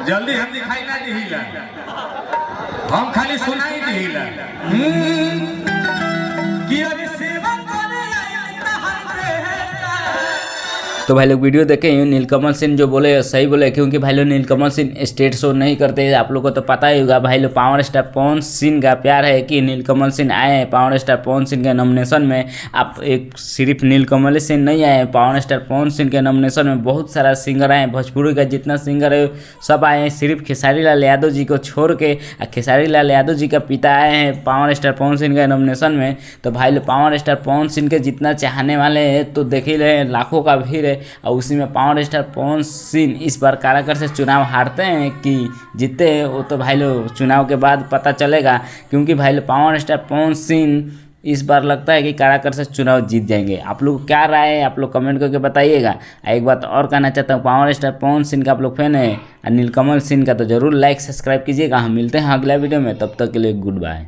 जल्दी हम दिखाई ना दिहिला, हम खाली सुनाई दिहिला कि अरे सेवा करे आया तो भाई लोग वीडियो देखे नीलकमल सिंह जो बोले सही बोले, क्योंकि भाई लोग नीलकमल सिंह स्टेट शो नहीं करते। आप लोग को तो पता ही होगा भाई लोग, पावर स्टार पवन सिंह का प्यार है कि नीलकमल सिंह आए हैं पावर स्टार पवन सिंह के नॉमिनेशन में। आप एक सिर्फ नीलकमल सिंह नहीं आए हैं, पावर स्टार पवन सिंह के नॉमिनेशन में बहुत सारा सिंगर आए हैं। भोजपुरी का जितना सिंगर है सब आए हैं, सिर्फ खेसारी लाल यादव जी को छोड़ के। खेसारी लाल यादव जी का पिता आए हैं पावर स्टार पवन सिंह के नॉमिनेशन में। तो भाई लोग पावर स्टार पवन सिंह के जितना चाहने वाले हैं तो देख ही रहे, लाखों का भीड़ है। और उसी में पावर स्टार पवन सिंह इस बार काराकर से चुनाव हारते हैं कि जीते, वो तो भाई लोग चुनाव के बाद पता चलेगा। क्योंकि भाई लोग पावर स्टार पवन सिंह इस बार लगता है कि काराकर से चुनाव जीत जाएंगे। आप लोग क्या राय है आप लोग कमेंट करके बताइएगा। एक बात और कहना चाहता हूँ, पावर स्टार पवन सिंह का आप लोग फैन है और नीलकमल सिंह का तो जरूर लाइक सब्सक्राइब कीजिएगा। हम मिलते हैं अगला वीडियो में, तब तक के लिए गुड बाय।